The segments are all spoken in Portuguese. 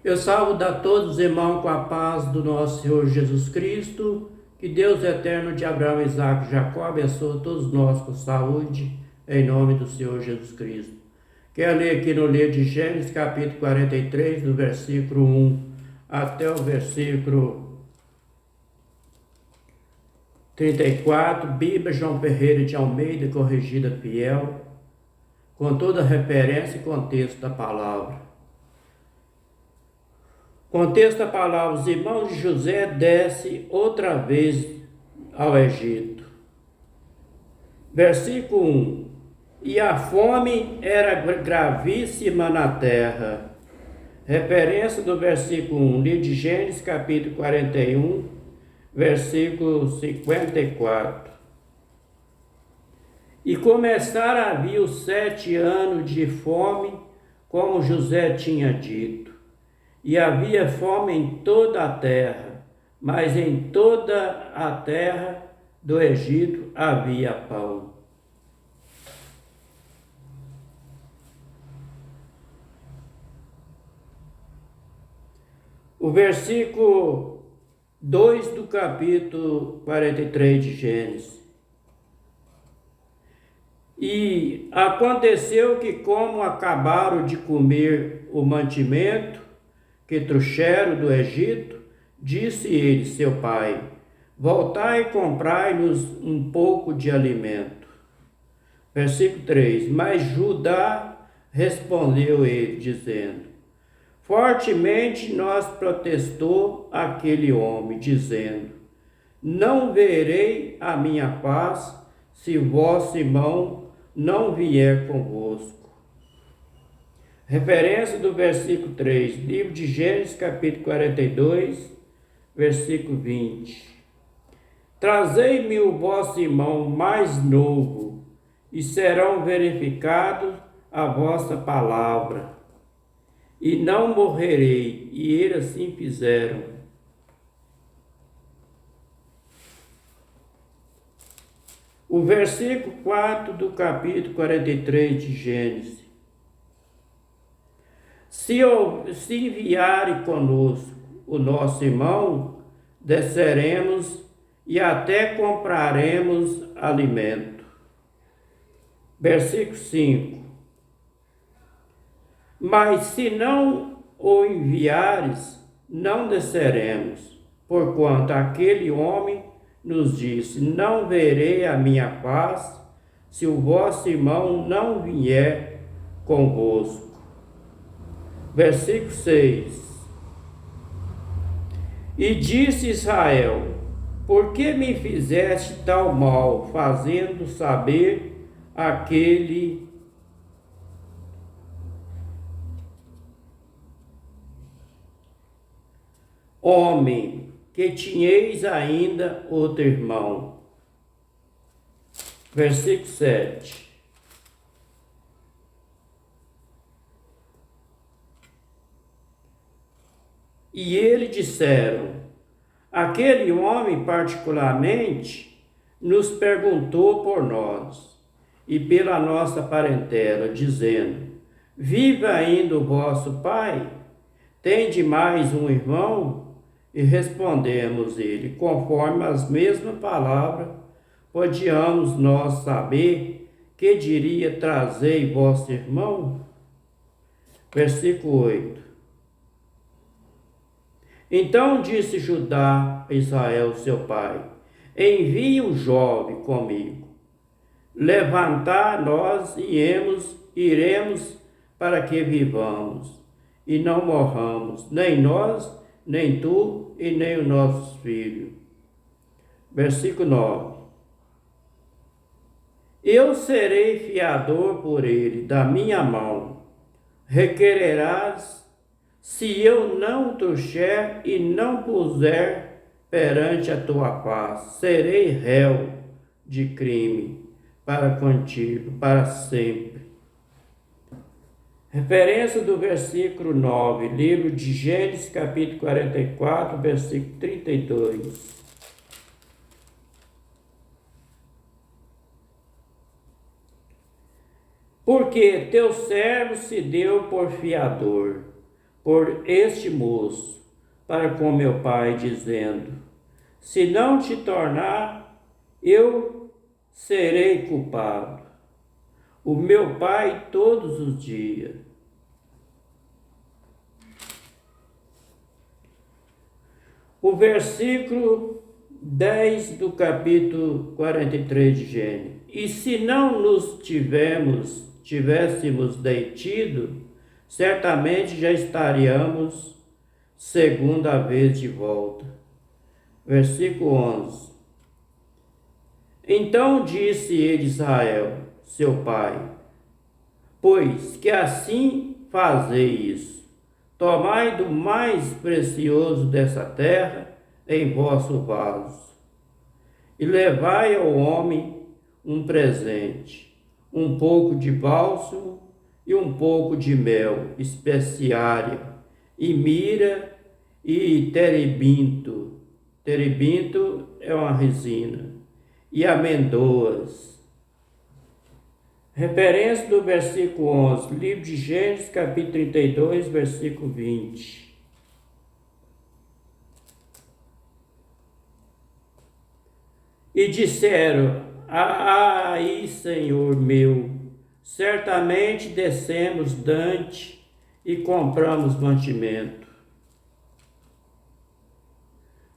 Eu saúdo a todos os irmãos com a paz do nosso Senhor Jesus Cristo. Que Deus eterno de Abraão, Isaac e Jacó abençoe todos nós com saúde, em nome do Senhor Jesus Cristo. Quero ler aqui no livro de Gênesis, capítulo 43, do versículo 1 até o versículo 34, Bíblia João Ferreira de Almeida, corrigida fiel, com toda a referência e contexto da palavra. Contexto da palavra: os irmãos de José descem outra vez ao Egito. Versículo 1: E a fome era gravíssima na terra. Referência do versículo 1, livro de Gênesis, capítulo 41, versículo 54. E começaram a vir os 7 anos de fome, como José tinha dito. E havia fome em toda a terra, mas em toda a terra do Egito havia pão. O versículo 2 do capítulo 43 de Gênesis. E aconteceu que, como acabaram de comer o mantimento que trouxeram do Egito, disse ele, seu pai: voltai e comprai-nos um pouco de alimento. Versículo 3: Mas Judá respondeu ele, dizendo: fortemente nos protestou aquele homem, dizendo: não verei a minha paz se vosso irmão não vier convosco. Referência do versículo 3, livro de Gênesis, capítulo 42, versículo 20. Trazei-me o vosso irmão mais novo, e serão verificados a vossa palavra, e não morrerei. E eles assim fizeram. O versículo 4 do capítulo 43 de Gênesis. Se enviarem conosco o nosso irmão, desceremos e até compraremos alimento. Versículo 5. Mas se não o enviares, não desceremos, porquanto aquele homem nos disse: não verei a minha paz se o vosso irmão não vier convosco. Versículo 6. E disse Israel: por que me fizeste tal mal, fazendo saber aquele homem que tinhais ainda outro irmão? Versículo 7. E eles disseram: aquele homem particularmente nos perguntou por nós e pela nossa parentela, dizendo: vive ainda o vosso pai? Tende mais um irmão? E respondemos ele: conforme as mesmas palavras, podíamos nós saber que diria: trazei vosso irmão? Versículo 8. Então disse Judá a Israel, seu pai: envie o jovem comigo. Levantar nós iremos para que vivamos e não morramos, nem nós, nem tu e nem os nossos filhos. Versículo 9. Eu serei fiador por ele, da minha mão. Requererás, se eu não trouxer e não puser perante a tua face, serei réu de crime para contigo, para sempre. Referência do versículo 9, livro de Gênesis, capítulo 44, versículo 32. Porque teu servo se deu por fiador. por este moço para com meu pai, dizendo: se não te tornar, eu serei culpado. O meu pai todos os dias. O versículo 10 do capítulo 43 de Gênesis. E se não nos tivéssemos detido, certamente já estaríamos segunda vez de volta. Versículo 11. Então disse ele Israel, seu pai: pois que assim fazei isso, tomai do mais precioso dessa terra em vosso vaso, e levai ao homem um presente, um pouco de bálsamo e um pouco de mel, especiaria, e mira e terebinto. Terebinto é uma resina. E amêndoas. Referência do versículo 11, livro de Gênesis, capítulo 32, versículo 20. E disseram: ai, Senhor meu, certamente descemos dante e compramos mantimento.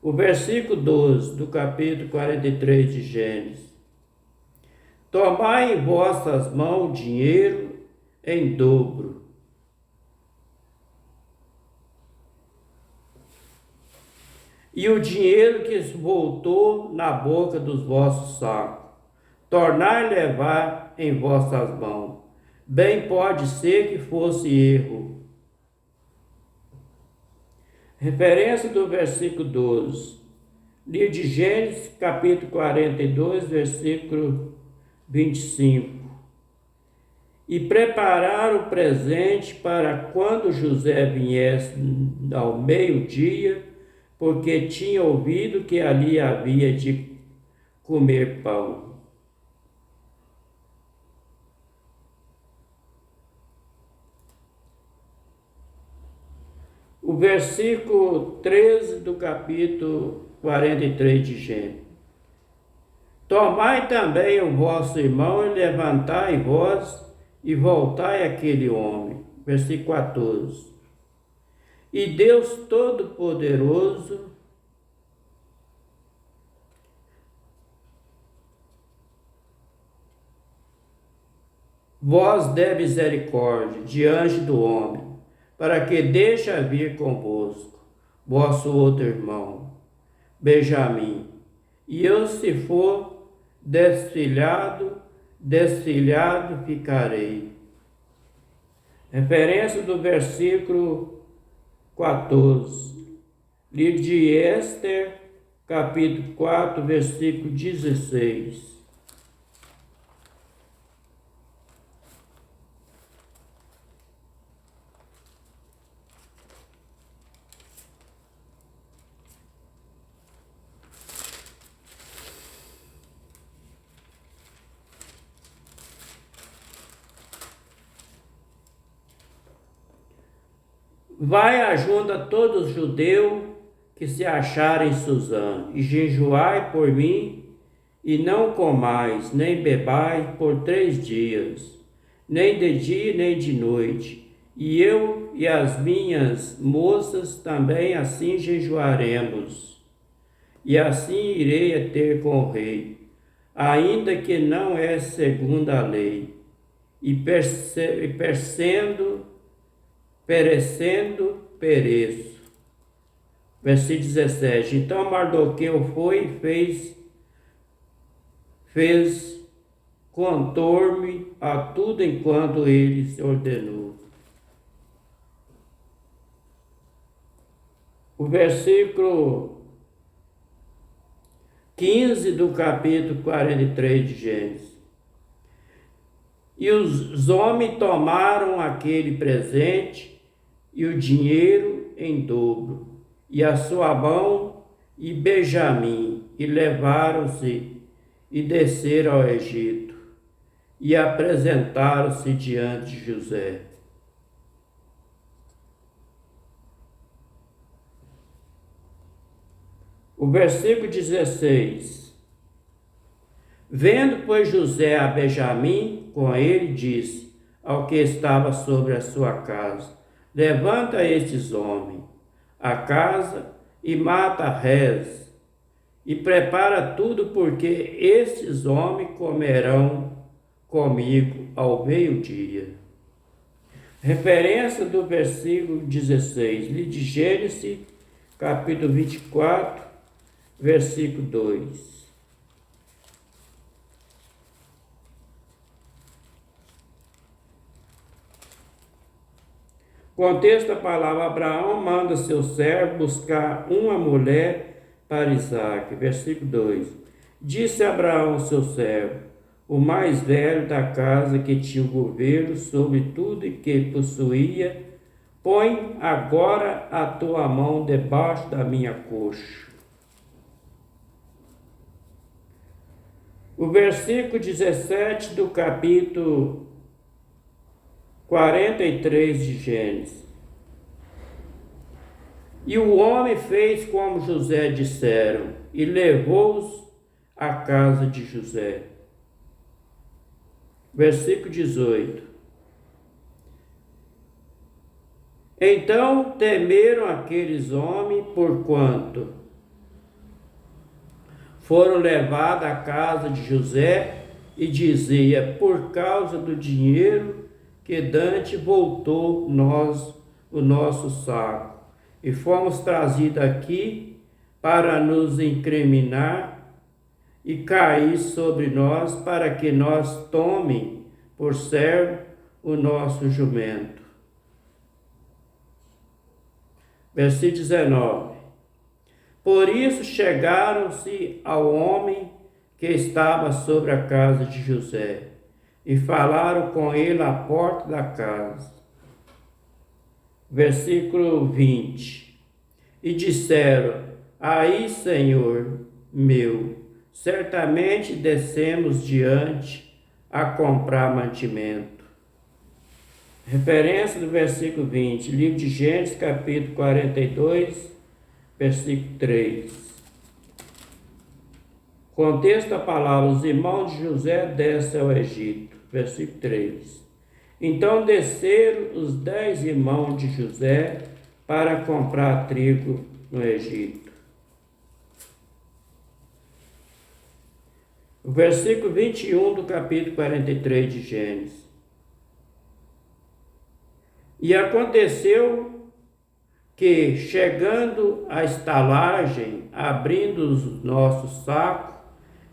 O versículo 12 do capítulo 43 de Gênesis. Tomai em vossas mãos dinheiro em dobro. E o dinheiro que voltou na boca dos vossos sacos, tornai levar em vossas mãos. Bem pode ser que fosse erro. Referência do versículo 12. Livro de Gênesis, capítulo 42, versículo 25. E prepararam o presente para quando José viesse ao meio-dia, porque tinha ouvido que ali havia de comer pão. O versículo 13 do capítulo 43 de Gênesis. Tomai também o vosso irmão e levantai vós e voltai àquele homem. Versículo 14. E Deus Todo-Poderoso vós dê misericórdia diante do homem, para que deixe vir convosco vosso outro irmão, Benjamim, e eu, se for desfilhado ficarei. Referência do versículo 14, livro de Ester, capítulo 4, versículo 16. Vai ajunta todos os judeus que se acharem em Suzã, e jejuai por mim, e não comais, nem bebais por 3 dias, nem de dia, nem de noite. E eu e as minhas moças também assim jejuaremos, e assim irei a ter com o rei, ainda que não é segundo a lei, e perecendo, pereço. Versículo 17. Então Mardoqueu foi e fez conforme a tudo enquanto ele se ordenou. O versículo 15 do capítulo 43 de Gênesis. E os homens tomaram aquele presente e o dinheiro em dobro, e a sua mão e Benjamim, e levaram-se e desceram ao Egito, e apresentaram-se diante de José. O versículo 16. Vendo, pois, José a Benjamim com ele, disse ao que estava sobre a sua casa: levanta estes homens a casa e mata Rez, e prepara tudo, porque estes homens comerão comigo ao meio-dia. Referência do versículo 16, livro de Gênesis, capítulo 24, versículo 2. Contexto da palavra: Abraão manda seu servo buscar uma mulher para Isaque. Versículo 2. Disse Abraão seu servo, o mais velho da casa, que tinha o governo sobre tudo e que possuía: põe agora a tua mão debaixo da minha coxa. O versículo 17 do capítulo 43 de Gênesis. E o homem fez como José disseram, e levou-os à casa de José. Versículo 18. Então temeram aqueles homens, porquanto foram levados à casa de José, e dizia: por causa do dinheiro que dante voltou o nosso saco, e fomos trazidos aqui para nos incriminar e cair sobre nós, para que nós tomem por servo o nosso jumento. Versículo 19. Por isso chegaram-se ao homem que estava sobre a casa de José, e falaram com ele à porta da casa. Versículo 20. E disseram: aí, Senhor meu, certamente descemos diante a comprar mantimento. Referência do versículo 20, livro de Gênesis, capítulo 42, versículo 3. Contexto da palavra: os irmãos de José descem ao Egito. Versículo 3. Então desceram os 10 irmãos de José para comprar trigo no Egito. O versículo 21 do capítulo 43 de Gênesis. E aconteceu que, chegando à estalagem, abrindo os nossos sacos,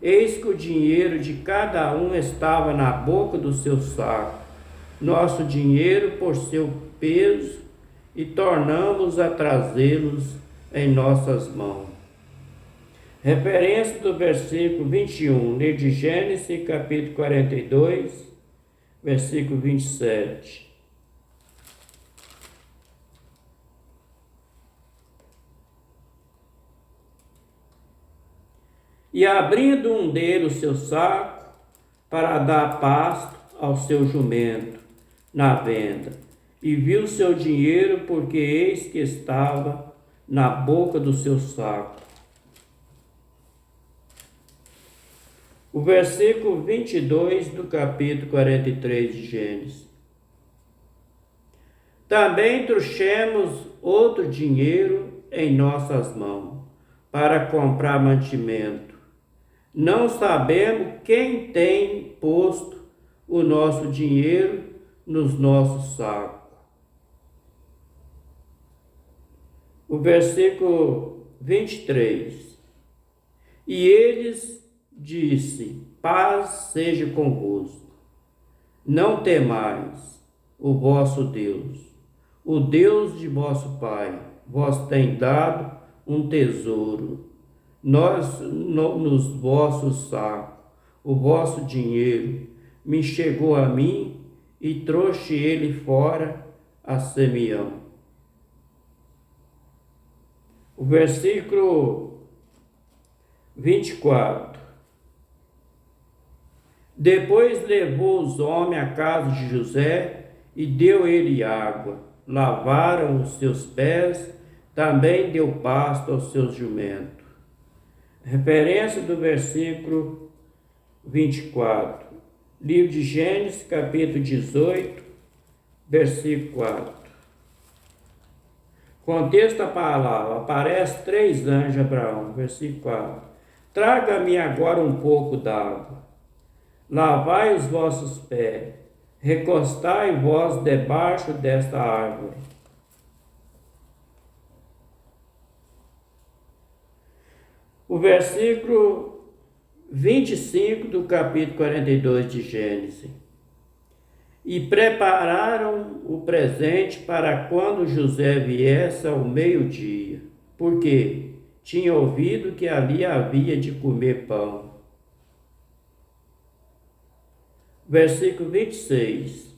eis que o dinheiro de cada um estava na boca do seu saco, nosso dinheiro por seu peso, e tornamos a trazê-los em nossas mãos. Referência do versículo 21, livro de Gênesis, capítulo 42, versículo 27. E abrindo um deles o seu saco, para dar pasto ao seu jumento na venda, e viu seu dinheiro, porque eis que estava na boca do seu saco. O versículo 22 do capítulo 43 de Gênesis. Também trouxemos outro dinheiro em nossas mãos, para comprar mantimento. Não sabemos quem tem posto o nosso dinheiro nos nossos sacos. O versículo 23. E eles disse: paz seja convosco. Não temais o vosso Deus, o Deus de vosso Pai, vos tem dado um tesouro nos vossos sacos. O vosso dinheiro me chegou a mim, e trouxe ele fora a Simeão. O versículo 24. Depois levou os homens à casa de José e deu ele água. Lavaram os seus pés, também deu pasto aos seus jumentos. Referência do versículo 24. Livro de Gênesis, capítulo 18, versículo 4. Contexto da palavra. Aparece 3 anjos a Abraão. Versículo 4. Traga-me agora um pouco d'água. Lavai os vossos pés. Recostai-vos debaixo desta árvore. O versículo 25 do capítulo 42 de Gênesis. E prepararam o presente para quando José viesse ao meio-dia, porque tinha ouvido que ali havia de comer pão. Versículo 26.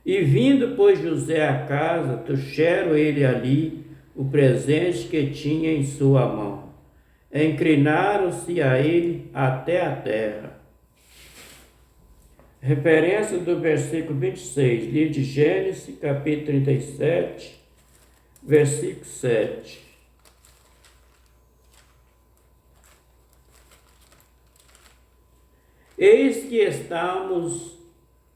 E vindo, pois, José à casa, trouxeram ele ali o presente que tinha em sua mão. Inclinaram-se a ele até a terra. Referência do versículo 26, livro de Gênesis, capítulo 37, versículo 7. Eis que estamos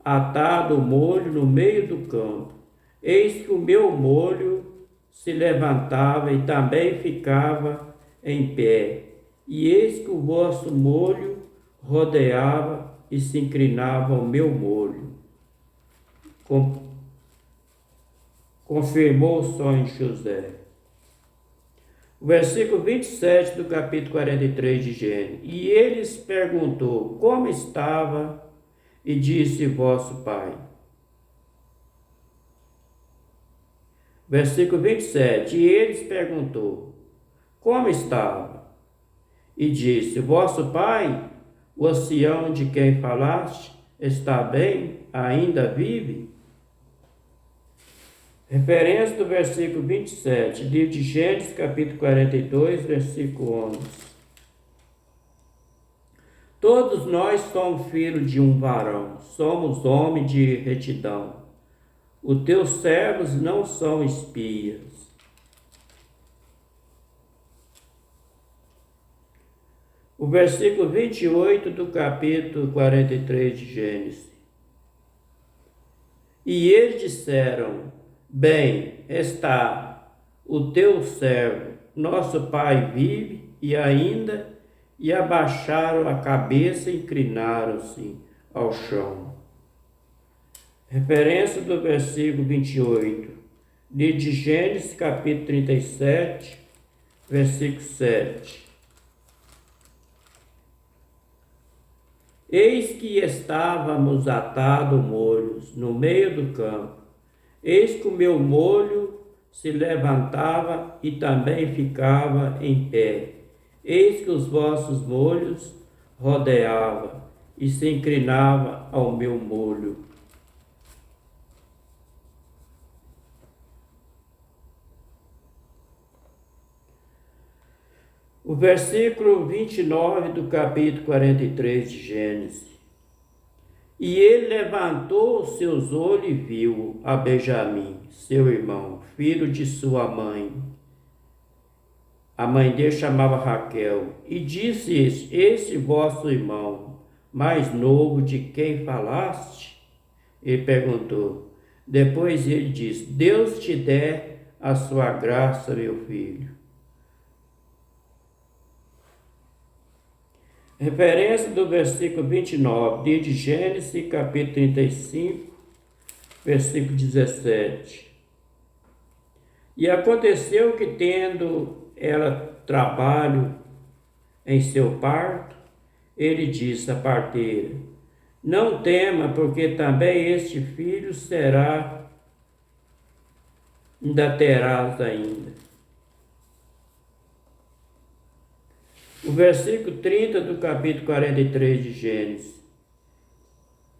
atado o molho no meio do campo. Eis que o meu molho se levantava e também ficava em pé. E eis que o vosso molho rodeava e se inclinava ao meu molho. Confirmou o sonho de José. O versículo 27 do capítulo 43 de Gênesis. E eles perguntou como estava, e disse vosso pai. Versículo 27. E eles perguntou como estava, e disse vosso pai, o ancião de quem falaste, está bem? Ainda vive? Referência do versículo 27, livro de Gênesis, capítulo 42, versículo 11. Todos nós somos filhos de um varão, somos homens de retidão. Os teus servos não são espias. O versículo 28 do capítulo 43 de Gênesis. E eles disseram, bem está o teu servo, nosso pai vive e ainda, e abaixaram a cabeça e inclinaram-se ao chão. Referência do versículo 28, livro de Gênesis, capítulo 37, versículo 7. Eis que estávamos atados molhos no meio do campo. Eis que o meu molho se levantava e também ficava em pé. Eis que os vossos molhos rodeava e se inclinava ao meu molho. O versículo 29 do capítulo 43 de Gênesis. E ele levantou os seus olhos e viu a Benjamim, seu irmão, filho de sua mãe. A mãe dele chamava Raquel. E disse esse vosso irmão, mais novo de quem falaste? Ele perguntou. Depois ele disse, Deus te dê a sua graça, meu filho. Referência do versículo 29, livro de Gênesis, capítulo 35, versículo 17. E aconteceu que, tendo ela trabalho em seu parto, ele disse à parteira, não tema, porque também este filho ainda terás ainda. O versículo 30 do capítulo 43 de Gênesis.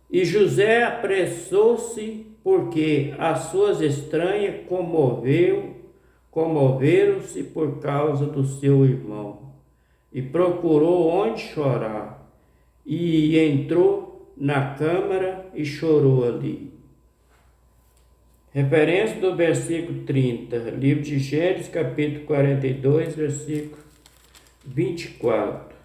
E José apressou-se, porque as suas estranhas comoveram-se por causa do seu irmão, e procurou onde chorar, e entrou na câmara e chorou ali. Referência do versículo 30, livro de Gênesis, capítulo 42, versículo 24.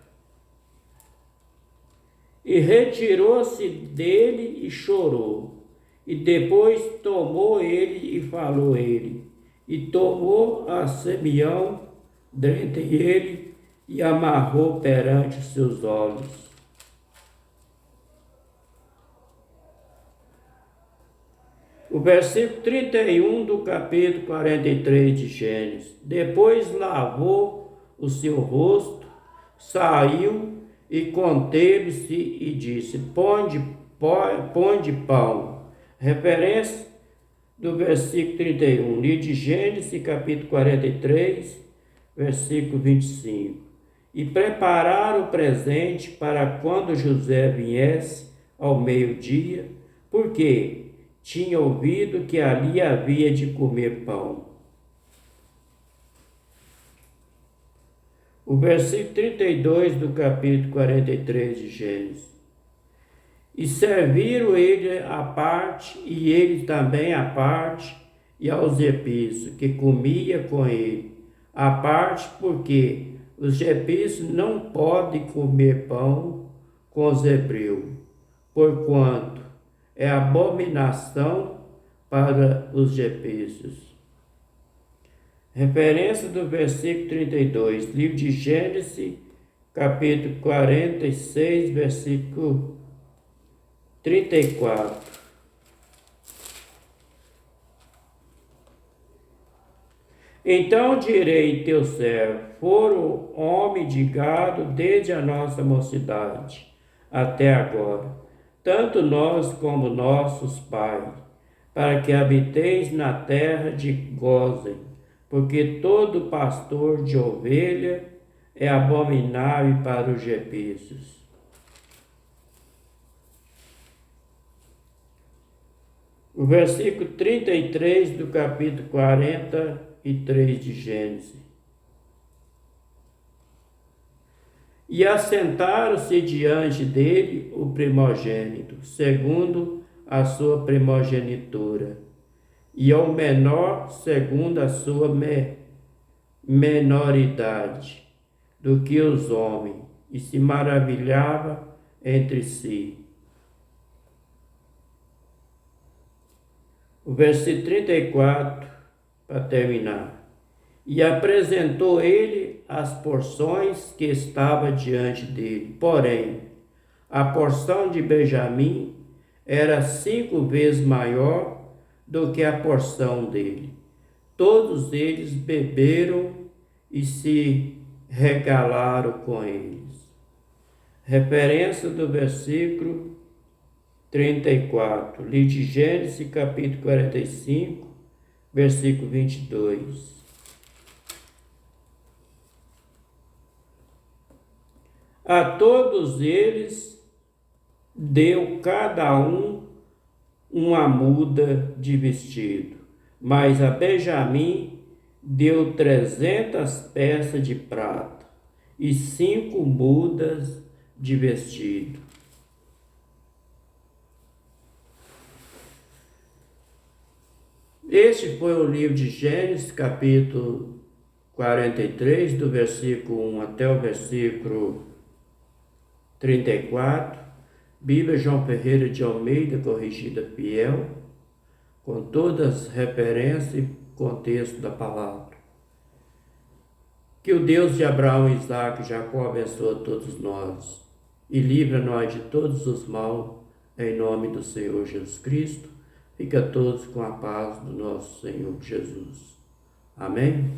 E retirou-se dele e chorou. E depois tomou ele e falou ele. E tomou a Simeão dentre ele e amarrou perante seus olhos. O versículo 31 do capítulo 43 de Gênesis. Depois lavou o seu rosto, saiu e conteve-se e disse: Põe de pão. Referência do versículo 31, livro de Gênesis, capítulo 43, versículo 25. E prepararam o presente para quando José viesse ao meio-dia, porque tinha ouvido que ali havia de comer pão. O versículo 32 do capítulo 43 de Gênesis. E serviram ele à parte, e ele também à parte, e aos egípcios, que comia com ele, à parte, porque os egípcios não podem comer pão com os hebreus, porquanto é abominação para os egípcios. Referência do versículo 32, livro de Gênesis, capítulo 46, versículo 34. Então direi teu servo, foram homem de gado desde a nossa mocidade até agora, tanto nós como nossos pais, para que habiteis na terra de Gósen, porque todo pastor de ovelha é abominável para os egípcios. O versículo 33 do capítulo 43 de Gênesis. E assentaram-se diante dele o primogênito, segundo a sua primogenitura, e ao menor, segundo a sua menoridade, do que os homens, e se maravilhava entre si. O versículo 34, para terminar. E apresentou ele as porções que estava diante dele. Porém, a porção de Benjamim era 5 vezes maior do que a porção dele. Todos eles beberam e se regalaram com eles. Referência do versículo 34, livro de Gênesis, capítulo 45, versículo 22. A todos eles deu cada um uma muda de vestido, mas a Benjamim deu 300 peças de prata e 5 mudas de vestido. Este foi o livro de Gênesis, capítulo 43, do versículo 1 até o versículo 34. Bíblia João Ferreira de Almeida, corrigida fiel, com todas as referências e contexto da palavra. Que o Deus de Abraão, Isaque e Jacó abençoe a todos nós e livra nós de todos os maus, em nome do Senhor Jesus Cristo. Fica todos com a paz do nosso Senhor Jesus. Amém?